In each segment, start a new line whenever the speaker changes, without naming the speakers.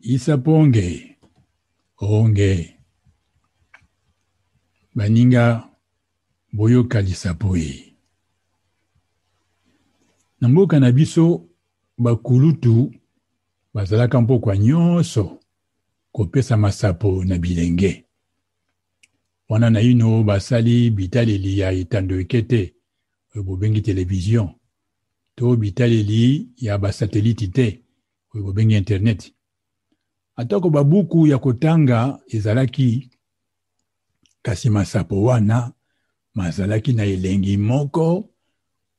Isaponge, onge, baninga boyoka lisapoi. Na mboka na biso bakulutu bazalaka mpokwa nyonso kopesa masapo na bilenge. Wana na ino basali bitaleli ya etando ekete bobengi television to bitaleli ya basateliti te bobengi internet. Atako babuku ya kotanga ezalaki kasi masapo wana mazalaki na elengi moko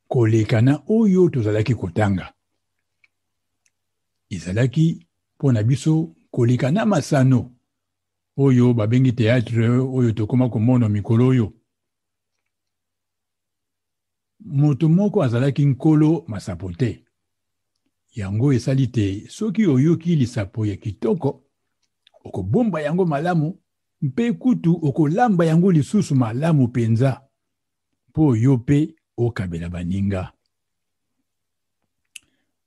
koleka na oyo tozalaki kotanga. Ezalaki pona biso koleka na masano oyo babengi théâtre oyo tokoma komona mikolo oyo. Moto moko azalaki nkolo masapo te. Yango esali te soki oyoki lisapo ya kitoko okobomba yango malamu mpe kutu okolamba yango lisusu malamu penza po yo pe okabela baninga.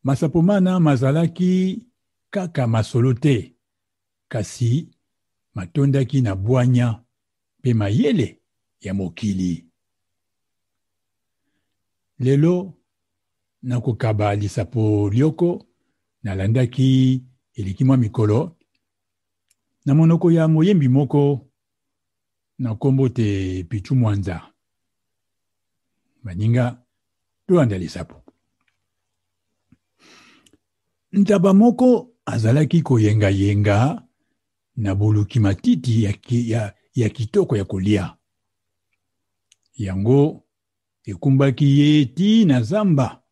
Masapo mana mazalaki kaka masolo te kasi matondaki na bwanya pe mayele ya mokili. Lelo nakokaba lisapo lioko nalandaki eliki mwa mikolo na monoko ya moyembi moko na kombo te Pichu Mwanza. Baninga toanda lisapo. Ntaba moko azalaki koyenga yenga na buluki matiti ya kitoko ya kolia. Yango ekumbaki ye ti na zamba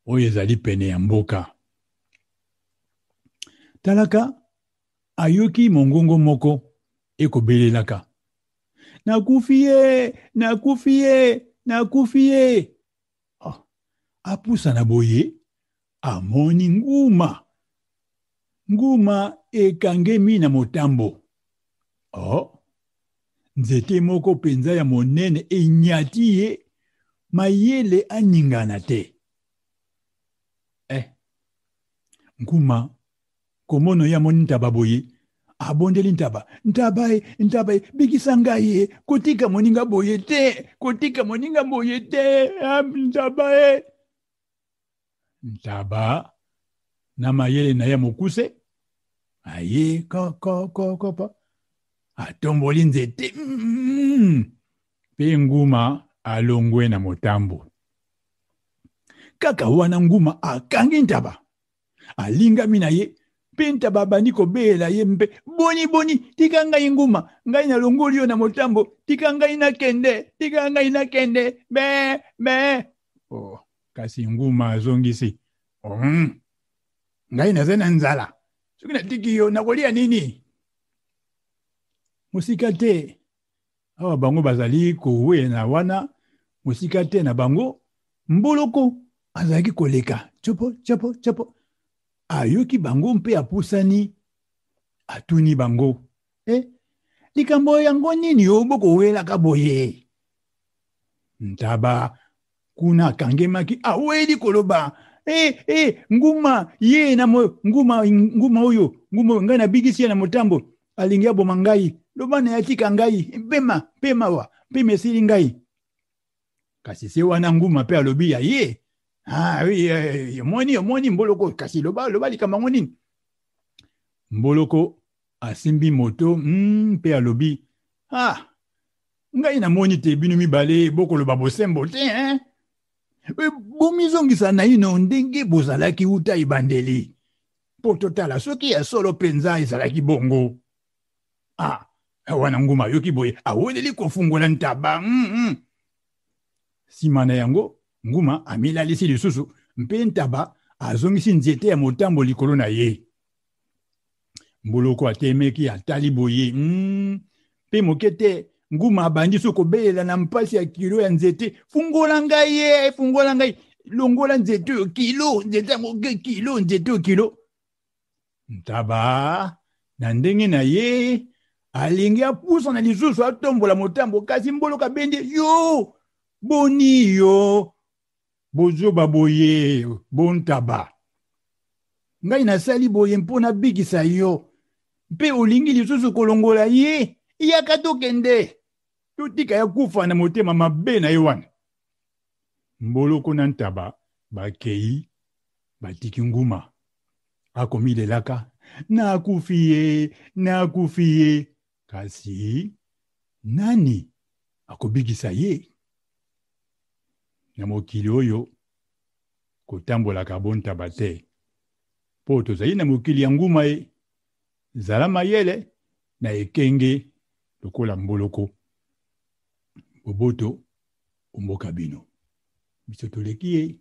oyo ezali pene ya mboka. Talaka ayoki mongongo moko ekobelelaka. Nakufiye, nakufiye, nakufiye. Oh, apusa na boye amoni nguma. Nguma ekangemi na motambo. Oh, nzete moko penza ya monene enyati ye mayele aningana te. Nguma komono ya moni ntaba boye abondeli ntaba ntabae bikisa ngai kotika moninga boye te ntaba na mayele na ya mokuse aye kopa atomboli nzete pe nguma alongwe na motambo. Kaka wana nguma akangi ntaba alingami na ye pe ntaba bandi kobela ye mpe boni tika ngai nguma ngai na longoli yo na motambo tika ngai nakende be. Oh, kasi nguma azongisi ngai naza na nzala soki natiki yo nakolia nini. Musika te awa bango bazali kowe na wana musika te na bango mboloko azalaki koleka chopo ayoki bango mpe apusani atuni bango likambo yango nini oboko welaka boye. Ntaba kuna akangemaki aweli koloba nguma ye na nguma oyo ngai na bigisi ya na motambo alingi aboma ngai loba na yatika ngai pema esili ngai. Kasi se wana nguma pe alobi ya ye yomoni mboloko kasi loba likambo nini. Mboloko asimbi moto pe alobi ngai na moni te bino mibale bokoloba bosembo te bomizongisa na ino ndenge bozalaki uta ibandeli po totala soki ya solo penza ezalaki bongo. Wana nguma yoki boye aweleli kofungola ntaba. Sima na yango nguma amilalisi lisusu mpe ntaba azongisi nzete ya motambo likolo na ye. Mboloko atemeki atali boye mpe mokete nguma abandi so kobelela na mpasi ya kilo ya nzete fungola ngai longola nzete yo kilo. Ntaba na ndenge na ye alingi apusa na lisusu atombola motambo kasi mboloko abende yo boni yo bozoba boye bontaba. ngai nasali boye mpona bikisa yo mpe olingi lisusu kolongola ye yaka tokende totika ya kufa na motema mabe na ye wana. Mboloko na Ntaba bakei batiki nguma akomilelaka nakufi ye kasi nani akobikisa ye? Na mokili oyo kotambolaka bo Ntaba te mpo tozali na mokili ya nguma ye. Zala mayele na ekenge lokola mboloko. Boboto omboka bino biso toleki ye.